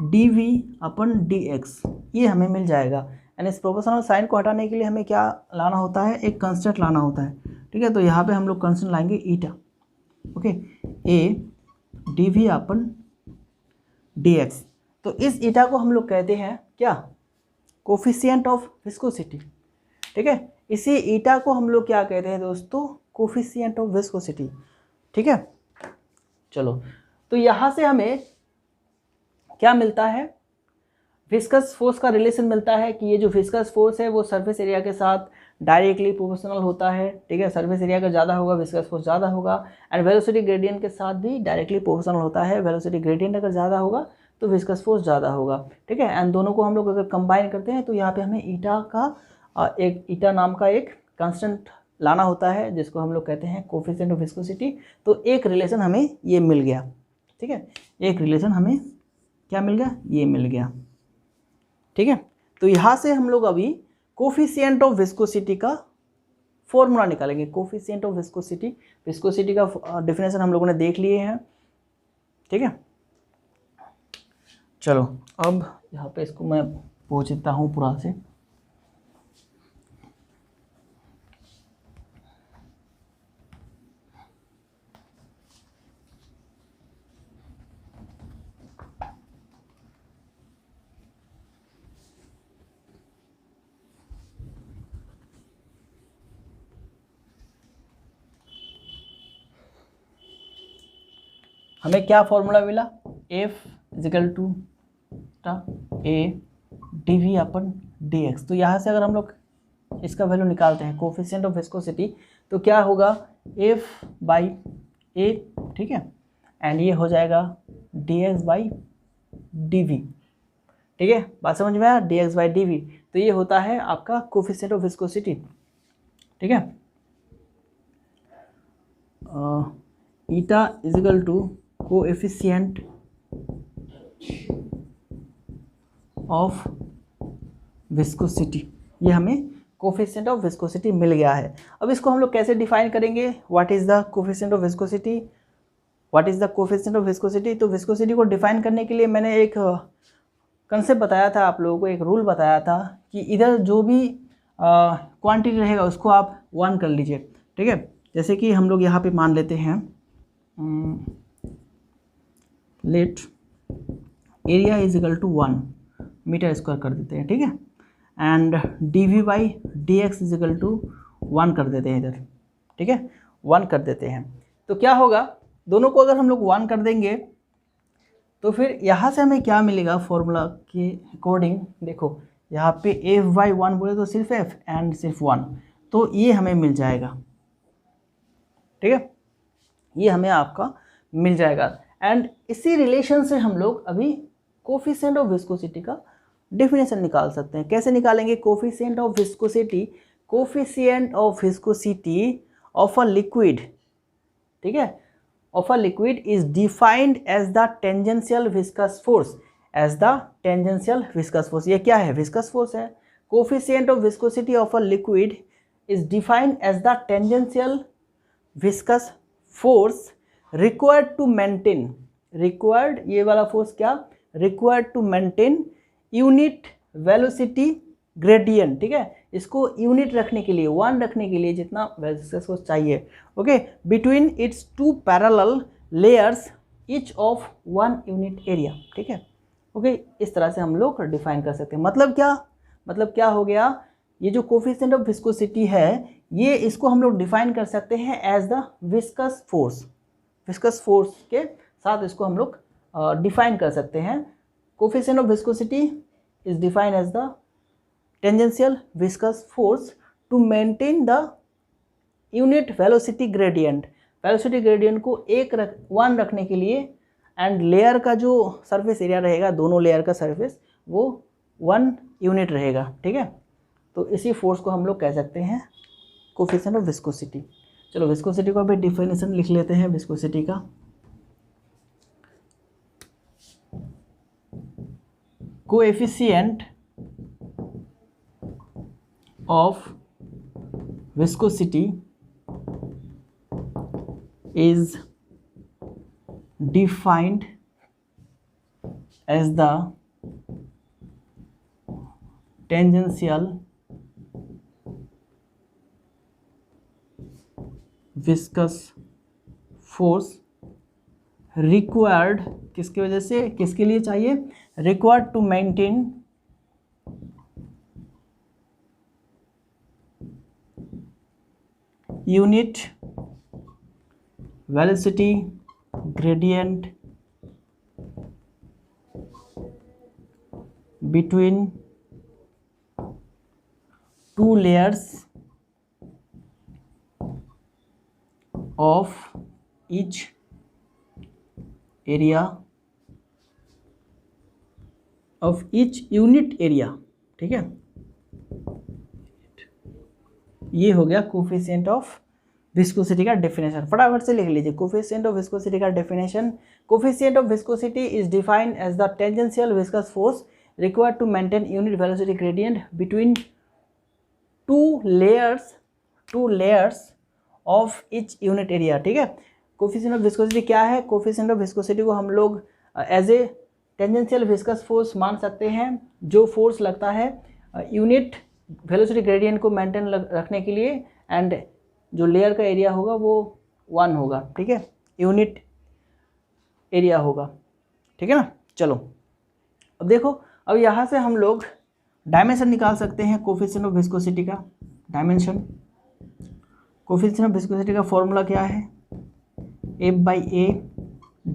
dV upon dx, ये हमें मिल जाएगा। यानी इस प्रोपोर्शनल साइन को हटाने के लिए हमें क्या लाना होता है, एक कांस्टेंट लाना होता है, ठीक है। तो यहाँ पे हम लोग कांस्टेंट लाएंगे eta, okay, A dV upon dx। तो इस ईटा को हम लोग कहते हैं क्या, कोफिशिएंट ऑफ विस्कोसिटी, ठीक है। इसी ईटा को हम लोग क्या कहते हैं दोस्तों, कोफिशिएंट ऑफ विस्कोसिटी, ठीक है। चलो, तो यहाँ से हमें क्या मिलता है, विस्कस फोर्स का रिलेशन मिलता है कि ये जो विस्कस फोर्स है वो सरफेस एरिया के साथ डायरेक्टली प्रोपोर्शनल होता है, ठीक है। सरफेस एरिया अगर ज़्यादा होगा विस्कस फोर्स ज़्यादा होगा। एंड वेलोसिटी ग्रेडियंट के साथ भी डायरेक्टली प्रोपोर्शनल होता है। वेलोसिटी ग्रेडियंट अगर ज़्यादा होगा तो विस्कस फोर्स ज़्यादा होगा, ठीक है। एंड दोनों को हम लोग अगर कंबाइन करते हैं तो यहाँ पे हमें ईटा का एक ईटा नाम का एक कांस्टेंट लाना होता है जिसको हम लोग कहते हैं कोफिशिएंट ऑफ विस्कोसिटी। तो एक रिलेशन हमें ये मिल गया, ठीक है, एक रिलेशन हमें क्या मिल गया, ये मिल गया, ठीक है। तो यहाँ से हम लोग अभी कोफिशिएंट ऑफ विस्कोसिटी का फॉर्मूला निकालेंगे। कोफिशिएंट ऑफ विस्कोसिटी, विस्कोसिटी का डेफिनेशन हम लोगों ने देख लिए हैं, ठीक है। चलो, अब यहाँ पे इसको मैं पोंछता हूँ पूरा से। हमें क्या फॉर्मूला मिला, F equal to A dV upon dx। तो यहाँ से अगर हम लोग इसका वैल्यू निकालते हैं कोफिशिएंट ऑफ विस्कोसिटी, तो क्या होगा, F बाई A, ठीक है, एंड ये हो जाएगा dx बाई dV, ठीक है। बात समझ में आया, dx बाई dV। तो ये होता है आपका कोफिशिएंट ऑफ विस्कोसिटी, ठीक है। Eta is equal to coefficient of viscosity, ये हमें कोफिशिएंट ऑफ विस्कोसिटी मिल गया है। अब इसको हम लोग कैसे डिफाइन करेंगे, what is the coefficient of viscosity, what is the coefficient of viscosity. तो विस्कोसिटी को डिफाइन करने के लिए मैंने एक कंसेप्ट बताया था आप लोगों को, एक रूल बताया था कि इधर जो भी क्वांटिटी रहेगा उसको आप 1 कर लीजिए, ठीक है। जैसे कि हम लोग यहाँ पे मान लेते हैं let area is equal to 1 metre square कर देते हैं, ठीक है। And dV by dx is equal to 1 कर देते हैं इधर, ठीक है, 1 कर देते हैं। तो क्या होगा, दोनों को अगर हम लोग 1 कर देंगे तो फिर यहाँ से हमें क्या मिलेगा, फॉर्मूला के अकॉर्डिंग देखो, यहाँ पे F बाई 1 बोले तो सिर्फ F एंड सिर्फ 1, तो ये हमें मिल जाएगा, ठीक है, ये हमें आपका मिल जाएगा। एंड इसी रिलेशन से हम लोग अभी कोफिशिएंट ऑफ विस्कोसिटी का डेफिनेशन निकाल सकते हैं। कैसे निकालेंगे, coefficient of viscosity, coefficient of viscosity of a liquid, ठीक है, of a liquid is defined as the tangential viscous force, as the tangential viscous force. ये क्या है, विस्कस फोर्स है। Coefficient of viscosity of a liquid is defined as the tangential viscous force required to maintain, required ये वाला force क्या, required to maintain unit velocity gradient, ठीक है। इसको यूनिट रखने के लिए, 1 रखने के लिए जितना विस्कस फोर्स चाहिए, okay, between its 2 parallel layers each of 1 unit area, ठीक है, ओके। इस तरह से हम लोग डिफाइन कर सकते हैं। मतलब क्या हो गया, ये जो कोफिशिएंट ऑफ विस्कोसिटी है ये इसको हम लोग डिफाइन कर सकते हैं as the viscous force, viscous force के साथ इसको हम लोग डिफाइन कर सकते हैं। Coefficient of viscosity is defined as the tangential viscous force to maintain the unit velocity gradient. Velocity gradient को 1 रखने के लिए एंड लेयर का जो सरफेस एरिया रहेगा, दोनों लेयर का सरफेस, वो 1 यूनिट रहेगा। ठीक है, तो इसी फोर्स को हम लोग कह सकते हैं कोफिशिएंट ऑफ विस्कोसिटी। चलो विस्कोसिटी को अभी डिफिनेशन लिख लेते हैं विस्कोसिटी का। Coefficient of viscosity is defined as the tangential viscous force required, किसकी वजह से, किसके लिए चाहिए, required to maintain unit velocity gradient between two layers of each area of each unit area। ठीक है, ये हो गया कोफिशिएंट ऑफ विस्कोसिटी का डेफिनेशन। फटाफट से लिख लीजिए कोफिशिएंट ऑफ विस्कोसिटी का definition. Coefficient of viscosity is defined as the tangential viscous force required to maintain unit velocity gradient between two layers of each unit area. ठीक है, coefficient of viscosity क्या है? Coefficient of viscosity को हम लोग as a tangential viscous force मान सकते हैं, जो फोर्स लगता है यूनिट वेलोसिटी ग्रेडियंट को मेंटेन रखने के लिए, एंड जो लेयर का एरिया होगा वो 1 होगा। ठीक है, यूनिट एरिया होगा। ठीक है ना। चलो अब देखो, अब यहाँ से हम लोग डायमेंशन निकाल सकते हैं कोफिशिएंट ऑफ विस्कोसिटी का। डायमेंशन कोफिशिएंट ऑफ विस्कोसिटी का फॉर्मूला क्या है? F/A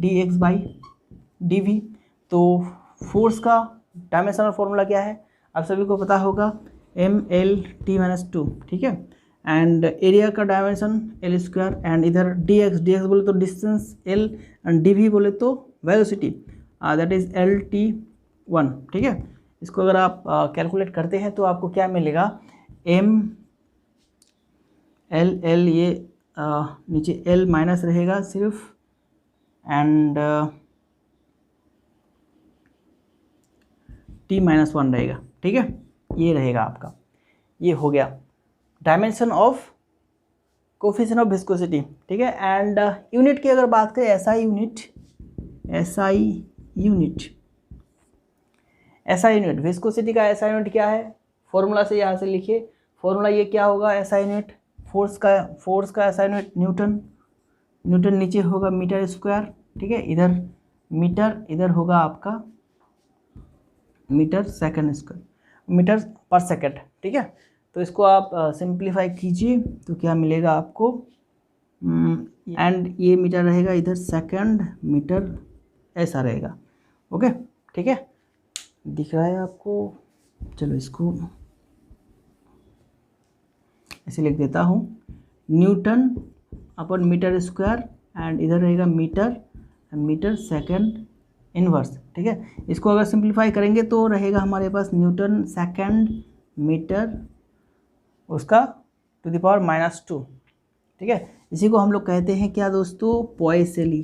dx/dv। तो फोर्स का डायमेंशनल फॉर्मूला क्या है आप सभी को पता होगा, mL/T-2। ठीक है, एंड एरिया का डायमेंशन L², एंड इधर dx बोले तो डिस्टेंस L, एंड dv बोले तो वेलोसिटी, दैट इज L/T1। ठीक है, इसको अगर आप कैलकुलेट करते हैं तो आपको क्या मिलेगा? mL ये नीचे L माइनस रहेगा सिर्फ, एंड T-1 रहेगा। ठीक है, ये रहेगा आपका, ये हो गया dimension of coefficient of viscosity. ठीक है, एंड यूनिट की अगर बात करें, SI यूनिट विस्कोसिटी का SI यूनिट क्या है? फॉर्मूला से यहाँ से लिखिए, फॉर्मूला ये क्या होगा? SI यूनिट फोर्स का SI यूनिट न्यूटन नीचे होगा मीटर स्क्वायर। ठीक है, इधर मीटर, इधर होगा आपका मीटर सेकंड स्क्वायर, मीटर पर सेकंड। ठीक है, तो इसको आप सिंप्लीफाई कीजिए तो क्या मिलेगा आपको? एंड ये मीटर रहेगा इधर, सेकंड मीटर ऐसा रहेगा। ओके, ठीक है, दिख रहा है आपको? चलो इसको ऐसे लिख देता हूँ, newton upon metre square, and इधर रहेगा मीटर सेकंड इनवर्स। ठीक है, इसको अगर सिंप्लीफाई करेंगे तो रहेगा हमारे पास न्यूटन सेकंड मीटर उसका टू द पावर -2। ठीक है, इसी को हम लोग कहते हैं क्या दोस्तों? पॉइसेली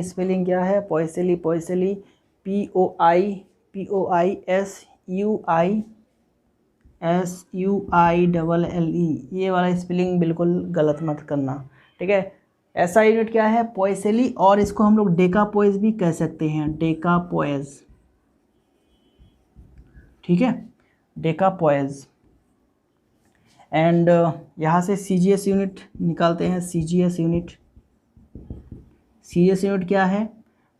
स्पेलिंग क्या है? पॉइसेली POISUILLE, ये वाला स्पेलिंग बिल्कुल गलत मत करना। ठीक है, ऐसा यूनिट क्या है? पॉइसेली, और इसको हम लोग डेकापोइस भी कह सकते हैं, डेकापोइस। ठीक है, डेकापोइस। एंड यहाँ से CGS यूनिट निकालते हैं। CGS यूनिट क्या है?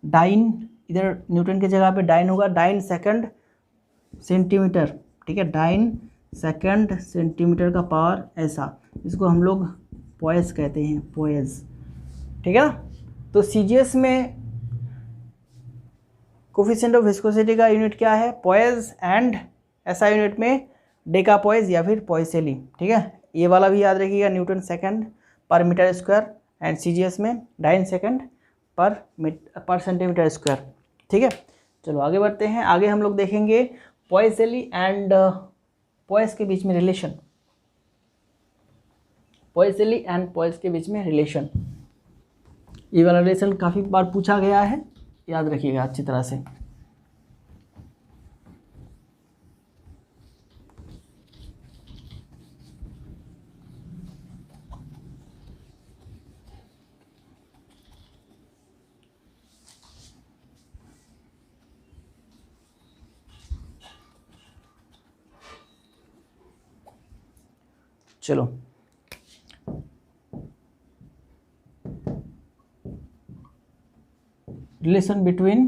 डाइन, इधर न्यूटन की जगह पे डाइन होगा, डाइन सेकंड सेंटीमीटर। ठीक है, डाइन सेकंड सेंटीमीटर का पावर ऐसा, इसको हम लोग पॉइस कहते हैं, पॉइस। ठीक है ना। तो CGS में कोफिशिएंट ऑफ विस्कोसिटी का यूनिट क्या है? पॉइस, एंड ऐसा यूनिट में डेका पॉइज या फिर पॉइसेली, ठीक है। ये वाला भी याद रखिएगा, न्यूटन सेकंड पर मीटर स्क्वायर, एंड सीजीएस में डाइन सेकंड पर सेंटीमीटर स्क्वायर, ठीक है। चलो आगे बढ़ते हैं। आगे हम लोग देखेंगे पॉइसेली एंड पॉइस के बीच में रिलेशन, पॉइसेली एंड पॉइस के बीच में रिलेशन। ये वाला रिलेशन काफ़ी बार पूछा गया है, याद रखिएगा अच्छी तरह से। चलो रिलेशन बिटवीन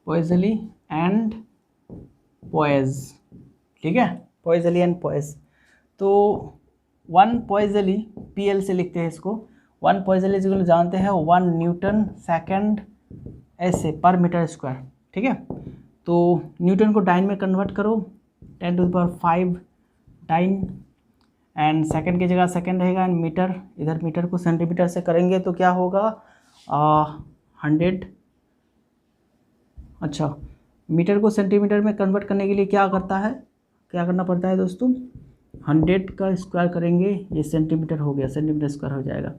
पॉइसेली एंड पॉइज, ठीक है, पॉइसेली एंड पॉइज। तो वन पॉइसेली PL से लिखते हैं इसको, वन पॉइसेली जिसको जानते हैं 1 न्यूटन सेकंड ऐसे पर मीटर स्क्वायर, ठीक है। तो न्यूटन को डाइन में कन्वर्ट करो, 10⁵ डाइन, एंड सेकंड की जगह सेकंड रहेगा, एंड मीटर, इधर मीटर को सेंटीमीटर से करेंगे तो क्या होगा 100। अच्छा, मीटर को सेंटीमीटर में कन्वर्ट करने के लिए क्या करना पड़ता है दोस्तों, 100 का स्क्वायर करेंगे, ये सेंटीमीटर हो गया, सेंटीमीटर स्क्वायर हो जाएगा,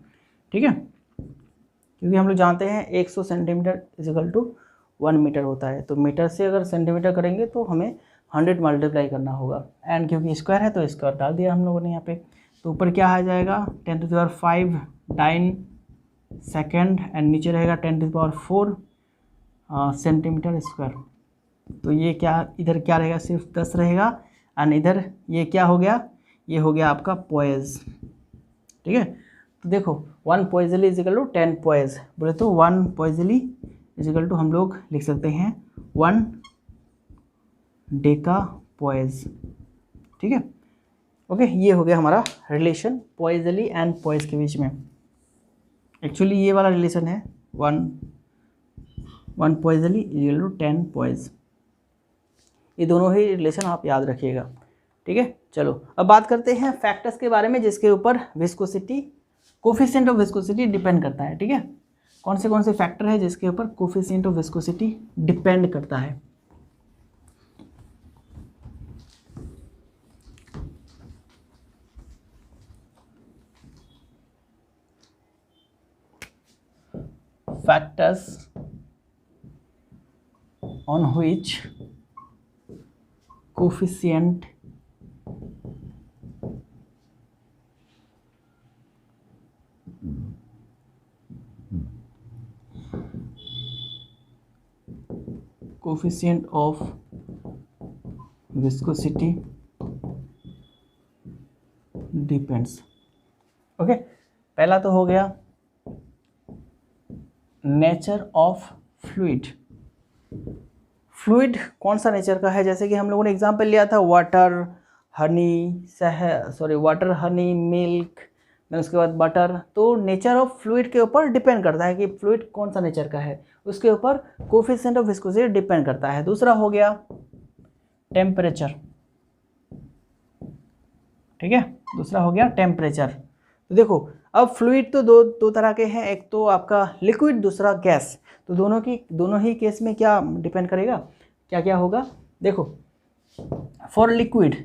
ठीक है। क्योंकि हम लोग जानते हैं 100 सेंटीमीटर = 1 मीटर होता है, तो मीटर से अगर सेंटीमीटर करेंगे तो हमें 100 मल्टीप्लाई करना होगा, एंड क्योंकि स्क्वायर है तो स्क्वायर डाल दिया हम लोगों ने यहाँ पे। तो ऊपर क्या आ जाएगा 10⁵ डाइन सेकंड, एंड नीचे रहेगा 10⁴ सेंटीमीटर स्क्वायर। तो ये क्या, इधर क्या रहेगा, सिर्फ 10 रहेगा, एंड इधर ये क्या हो गया, ये हो गया आपका पॉइज, ठीक है। तो देखो 1 पॉइसेली = 10 पॉइज, बोले तो 1 पॉइसेली = हम लोग लिख सकते हैं 1 डेका पॉइज, ठीक है। ओके, ये हो गया हमारा रिलेशन पॉइसेली एंड पॉइज के बीच में। एक्चुअली ये वाला रिलेशन है 1 पॉइसेली = 10 पॉइज। ये दोनों ही रिलेशन आप याद रखिएगा, ठीक है। चलो अब बात करते हैं फैक्टर्स के बारे में जिसके ऊपर viscosity, coefficient of viscosity depend करता है, ठीक है। कौन से फैक्टर है जिसके ऊपर कोफिशिएंट ऑफ विस्कोसिटी डिपेंड करता है। Factors on which coefficient of viscosity depends। Okay, पहला तो हो गया नेचर ऑफ फ्लूइड। फ्लूइड कौन सा नेचर का है, जैसे कि हम लोगों ने एग्जांपल लिया था वाटर, हनी, मिल्क, देन उसके बाद बटर। तो नेचर ऑफ फ्लूइड के ऊपर डिपेंड करता है कि फ्लूइड कौन सा नेचर का है, उसके ऊपर कोफिशिएंट ऑफ विस्कोसिटी डिपेंड करता है। दूसरा हो गया टेम्परेचर, ठीक है, दूसरा हो गया टेम्परेचर। तो देखो अब फ्लूइड तो दो तरह के हैं, एक तो आपका लिक्विड, दूसरा गैस। तो दोनों ही केस में क्या डिपेंड करेगा, क्या क्या होगा, देखो फॉर लिक्विड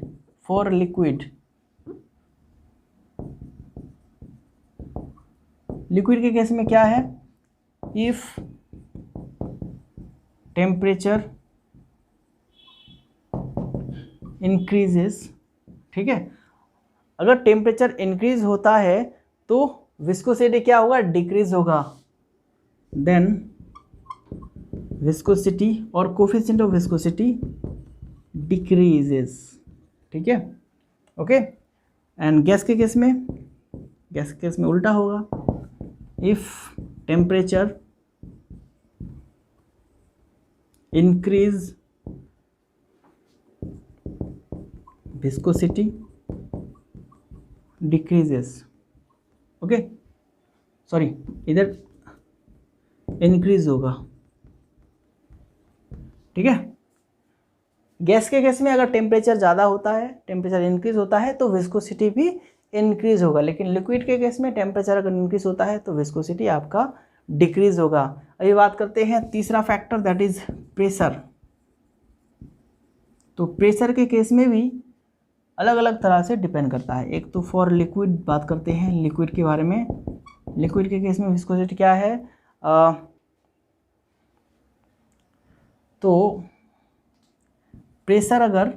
के केस में क्या है, इफ टेम्परेचर इंक्रीजेस, ठीक है, अगर टेम्परेचर इंक्रीज होता है तो विस्कोसिटी क्या होगा, डिक्रीज होगा, देन विस्कोसिटी और कोफिशिएंट ऑफ विस्कोसिटी डिक्रीजेस, ठीक है। ओके, एंड गैस के केस में उल्टा होगा, if temperature increase viscosity decreases. Okay, sorry, इधर इंक्रीज होगा, ठीक है। गैस के केस में अगर टेम्परेचर ज़्यादा होता है, टेम्परेचर इंक्रीज होता है तो विस्कोसिटी भी इंक्रीज होगा, लेकिन लिक्विड के केस में टेम्परेचर अगर इंक्रीज होता है तो विस्कोसिटी आपका डिक्रीज होगा। अभी बात करते हैं तीसरा फैक्टर, दैट इज प्रेशर। तो प्रेशर के केस में भी अलग अलग तरह से डिपेंड करता है। एक तो फॉर लिक्विड बात करते हैं, लिक्विड के बारे में। लिक्विड के केस में विस्कोसिटी क्या है, तो प्रेशर अगर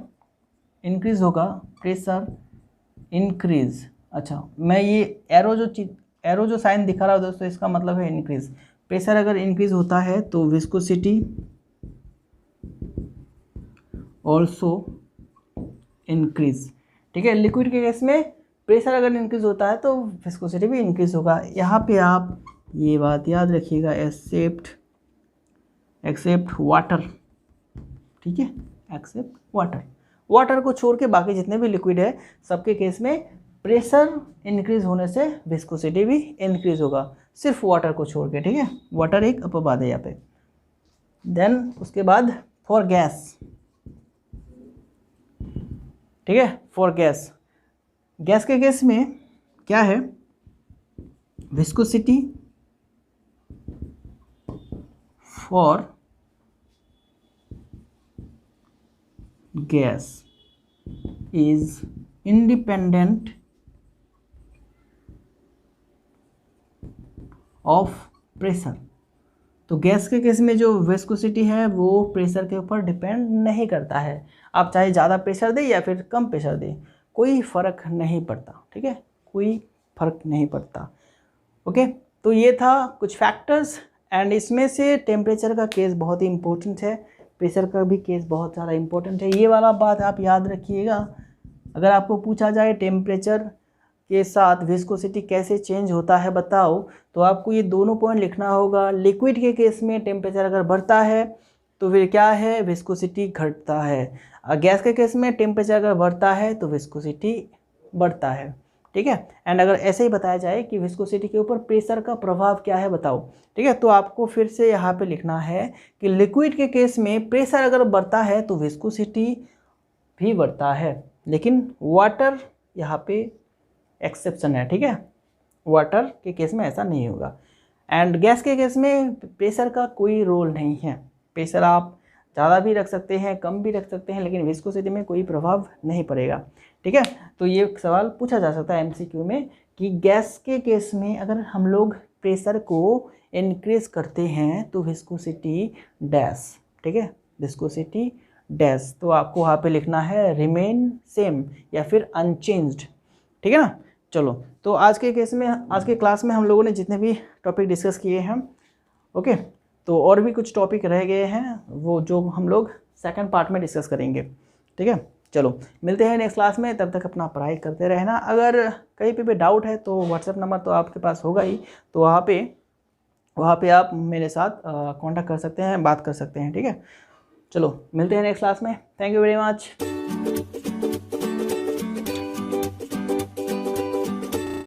इंक्रीज होगा, प्रेशर इंक्रीज, अच्छा मैं ये एरो जो साइन दिखा रहा हूँ दोस्तों, इसका मतलब है इंक्रीज। प्रेशर अगर इंक्रीज होता है तो विस्कोसिटी ऑल्सो इंक्रीज। ठीक है, लिक्विड के केस में प्रेशर अगर इंक्रीज होता है तो विस्कोसिटी भी इंक्रीज होगा। यहाँ पे आप ये बात याद रखिएगा, एक्सेप्ट वाटर। ठीक है, एक्सेप्ट वाटर। वाटर को छोड़ के बाकी जितने भी लिक्विड है सबके केस में प्रेशर इंक्रीज होने से विस्कोसिटी भी इंक्रीज होगा, सिर्फ वाटर को छोड़ के। ठीक है, वाटर एक अपवाद है यहाँ पे। देन उसके बाद फॉर गैस, ठीक है, फॉर गैस, गैस के केस में क्या है, viscosity for gas is independent of pressure. तो गैस के केस में जो विस्कोसिटी है वो प्रेशर के ऊपर डिपेंड नहीं करता है। आप चाहे ज़्यादा प्रेशर दें या फिर कम प्रेशर दें, कोई फ़र्क नहीं पड़ता। ठीक है, कोई फ़र्क नहीं पड़ता। ओके, तो ये था कुछ फैक्टर्स, एंड इसमें से टेम्परेचर का केस बहुत ही इंपॉर्टेंट है, प्रेशर का भी केस बहुत ज़्यादा इंपॉर्टेंट है। ये वाला बात आप याद रखिएगा। अगर आपको पूछा जाए टेम्परेचर के साथ विस्कोसिटी कैसे चेंज होता है बताओ, तो आपको ये दोनों पॉइंट लिखना होगा। लिक्विड के केस में टेम्परेचर अगर बढ़ता है तो फिर क्या है, विस्कोसिटी घटता है। और गैस के केस में टेम्परेचर अगर बढ़ता है तो विस्कोसिटी बढ़ता है। ठीक है, एंड अगर ऐसे ही बताया जाए कि विस्कोसिटी के ऊपर प्रेशर का प्रभाव क्या है बताओ, ठीक है, तो आपको फिर से यहाँ पे लिखना है कि लिक्विड के केस में प्रेशर अगर बढ़ता है तो विस्कोसिटी भी बढ़ता है, लेकिन वाटर यहाँ पे एक्सेप्शन है। ठीक है, वाटर के केस में ऐसा नहीं होगा। एंड गैस के केस में प्रेशर का कोई रोल नहीं है। प्रेशर आप ज़्यादा भी रख सकते हैं, कम भी रख सकते हैं, लेकिन विस्कोसिटी में कोई प्रभाव नहीं पड़ेगा। ठीक है, तो ये सवाल पूछा जा सकता है एमसीक्यू में कि गैस के केस में अगर हम लोग प्रेशर को इंक्रीज करते हैं तो विस्कोसिटी डैश। ठीक है, विस्कोसिटी डैश, तो आपको वहाँ पे लिखना है रिमेन सेम या फिर अनचेंज्ड। ठीक है ना। चलो, तो आज के केस में, आज के क्लास में हम लोगों ने जितने भी टॉपिक डिस्कस किए हैं, ओके, तो और भी कुछ टॉपिक रह गए हैं, वो जो हम लोग सेकंड पार्ट में डिस्कस करेंगे। ठीक है, चलो मिलते हैं नेक्स्ट क्लास में, तब तक अपना पढ़ाई करते रहना। अगर कहीं पे भी डाउट है तो व्हाट्सएप नंबर तो आपके पास होगा ही, तो वहाँ पे आप मेरे साथ कांटेक्ट कर सकते हैं, बात कर सकते हैं। ठीक है, चलो मिलते हैं नेक्स्ट क्लास में। Thank you very much.